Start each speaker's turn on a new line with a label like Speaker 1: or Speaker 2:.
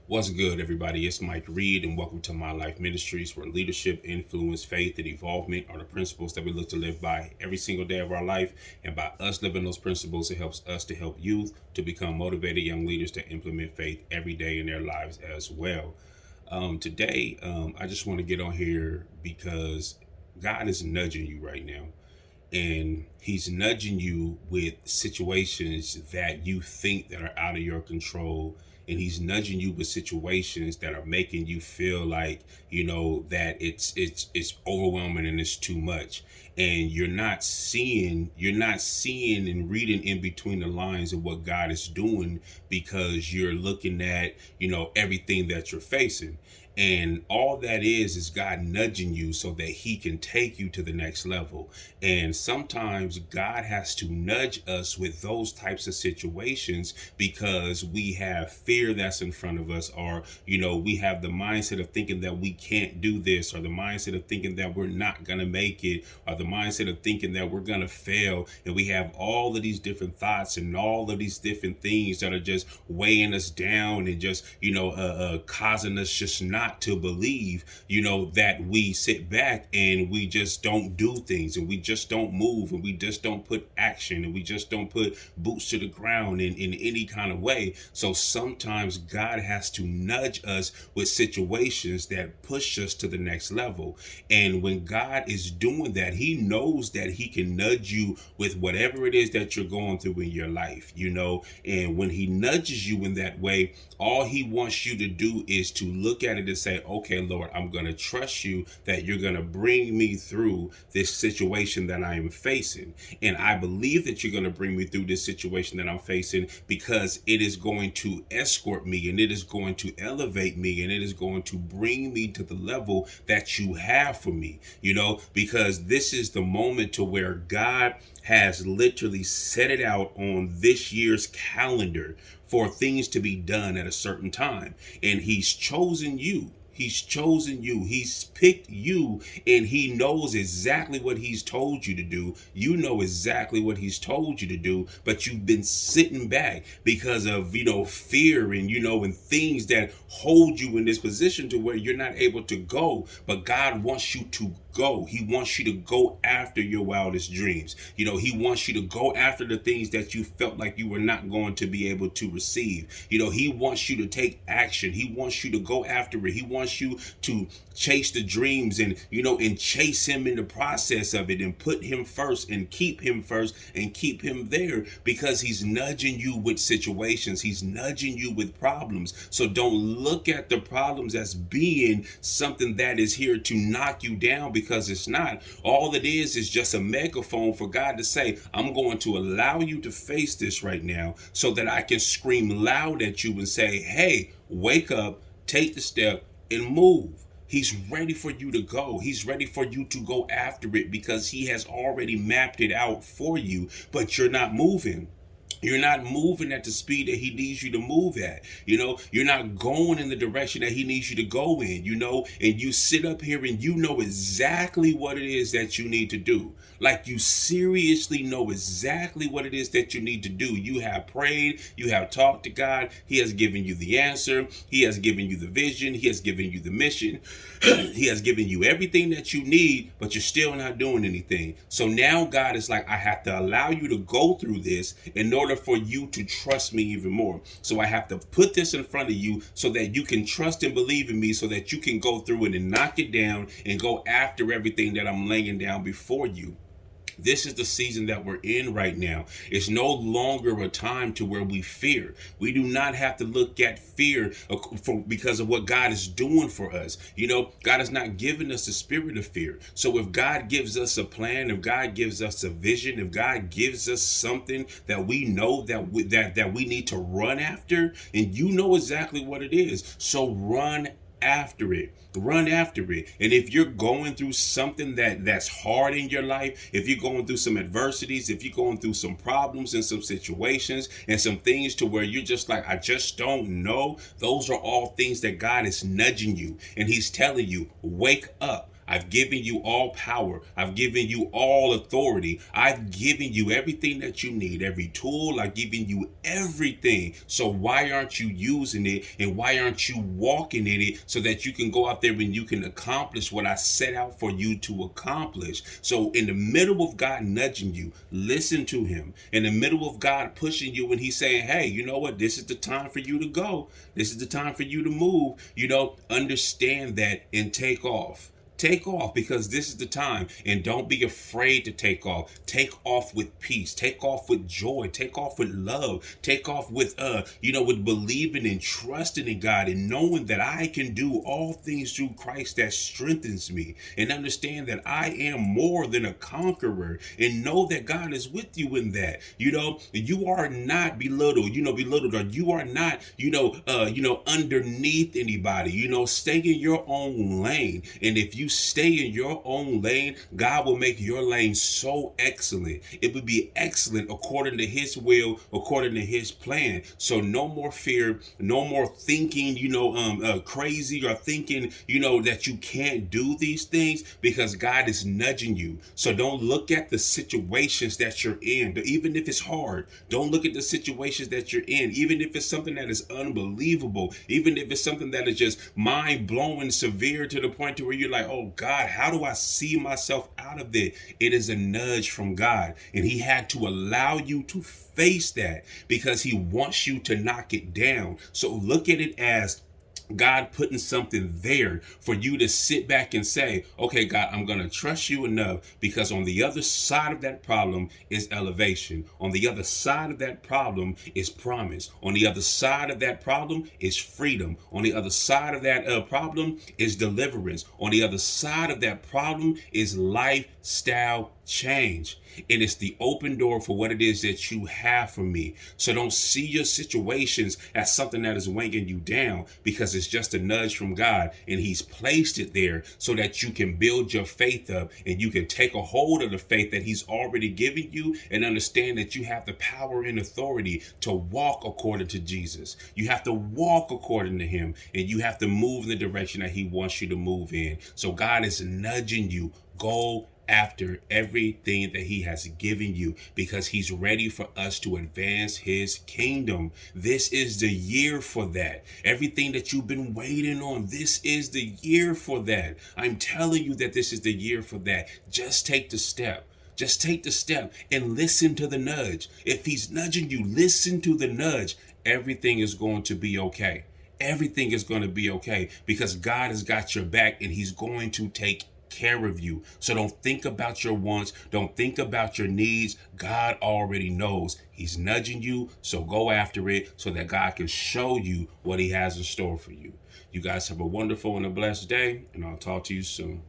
Speaker 1: What's good, everybody? It's Mike Reed, and welcome to My Life Ministries, where leadership, influence, faith, and evolvement are the principles that we look to live by every single day of our life. And by us living those principles, it helps us to help youth to become motivated young leaders to implement faith every day in their lives as well. Today, I just want to get on here because God is nudging you right now, and he's nudging you with situations that you think that are out of your control, and he's nudging you with situations that are making you feel like that it's overwhelming and it's too much, and you're not seeing and reading in between the lines of what God is doing, because you're looking at everything that you're facing. And all that is God nudging you so that he can take you to the next level. And sometimes God has to nudge us with those types of situations because we have fear that's in front of us, or, we have the mindset of thinking that we can't do this, or the mindset of thinking that we're not going to make it, or the mindset of thinking that we're going to fail. And we have all of these different thoughts and all of these different things that are just weighing us down and just, causing us just not to believe, that we sit back and we just don't do things, and we just don't move, and we just don't put action, and we just don't put boots to the ground in any kind of way. So sometimes God has to nudge us with situations that push us to the next level. And when God is doing that, he knows that he can nudge you with whatever it is that you're going through in your life, and when he nudges you in that way, all he wants you to do is to look at it and say, okay, Lord, I'm going to trust you that you're going to bring me through this situation that I am facing. And I believe that you're going to bring me through this situation that I'm facing, because it is going to escort me, and it is going to elevate me, and it is going to bring me to the level that you have for me, because this is the moment to where God has literally set it out on this year's calendar for things to be done at a certain time. And he's chosen you. He's chosen you. He's picked you, and he knows exactly what he's told you to do. You know exactly what he's told you to do, but you've been sitting back because of, fear and things that hold you in this position to where you're not able to go. But God wants you to go. He wants you to go after your wildest dreams. He wants you to go after the things that you felt like you were not going to be able to receive. He wants you to take action. He wants you to go after it. He wants you to chase the dreams, and chase him in the process of it, and put him first, and keep him first, and keep him there, because he's nudging you with situations. He's nudging you with problems. So don't look at the problems as being something that is here to knock you down, because it's not. All it is just a megaphone for God to say, I'm going to allow you to face this right now so that I can scream loud at you and say, hey, wake up, take the step, and move. He's ready for you to go. He's ready for you to go after it, because he has already mapped it out for you, but you're not moving. You're not moving at the speed that he needs you to move at. You're not going in the direction that he needs you to go in, and you sit up here and you know exactly what it is that you need to do. Like, you seriously know exactly what it is that you need to do. You have prayed, you have talked to God. He has given you the answer. He has given you the vision. He has given you the mission. He has given you everything that you need, but you're still not doing anything. So now God is like, I have to allow you to go through this in order for you to trust me even more. So I have to put this in front of you so that you can trust and believe in me, so that you can go through it and knock it down and go after everything that I'm laying down before you. This is the season that we're in right now. It's no longer a time to where we fear. We do not have to look at fear because of what God is doing for us. God has not given us the spirit of fear. So if God gives us a plan, if God gives us a vision, if God gives us something that we know that we need to run after, and you know exactly what it is, so run after it. Run after it. And if you're going through something that's hard in your life, if you're going through some adversities, if you're going through some problems and some situations and some things to where you're just like, I just don't know, those are all things that God is nudging you, and he's telling you, wake up. I've given you all power. I've given you all authority. I've given you everything that you need, every tool. I've given you everything. So why aren't you using it, and why aren't you walking in it so that you can go out there and you can accomplish what I set out for you to accomplish? So in the middle of God nudging you, listen to him. In the middle of God pushing you and he's saying, hey, you know what? This is the time for you to go. This is the time for you to move. Understand that and take off. Take off, because this is the time, and don't be afraid to take off. Take off with peace. Take off with joy. Take off with love. Take off with with believing and trusting in God and knowing that I can do all things through Christ that strengthens me, and understand that I am more than a conqueror, and know that God is with you in that. You are not belittled, or you are not underneath anybody. Stay in your own lane, and if you stay in your own lane, God will make your lane so excellent. It would be excellent according to his will, according to his plan. So no more fear, no more thinking, crazy, or thinking, that you can't do these things, because God is nudging you. So don't look at the situations that you're in, even if it's hard. Don't look at the situations that you're in, even if it's something that is unbelievable, even if it's something that is just mind-blowing severe to the point to where you're like, oh God, how do I see myself out of it? It is a nudge from God, and he had to allow you to face that because he wants you to knock it down. So look at it as God putting something there for you to sit back and say, okay, God, I'm going to trust you enough, because on the other side of that problem is elevation. On the other side of that problem is promise. On the other side of that problem is freedom. On the other side of that problem is deliverance. On the other side of that problem is lifestyle change. And it's the open door for what it is that you have for me. So don't see your situations as something that is weighing you down, because it's just a nudge from God, and he's placed it there so that you can build your faith up, and you can take a hold of the faith that he's already given you, and understand that you have the power and authority to walk according to Jesus. You have to walk according to him, and you have to move in the direction that he wants you to move in. So God is nudging you. Go after everything that he has given you, because he's ready for us to advance his kingdom. This is the year for that. Everything that you've been waiting on, this is the year for that. I'm telling you that this is the year for that. Just take the step. Just take the step and listen to the nudge. If he's nudging you, listen to the nudge. Everything is going to be okay. Everything is going to be okay, because God has got your back, and he's going to take care of you. So don't think about your wants. Don't think about your needs. God already knows. He's nudging you. So go after it, so that God can show you what he has in store for you. You guys have a wonderful and a blessed day, and I'll talk to you soon.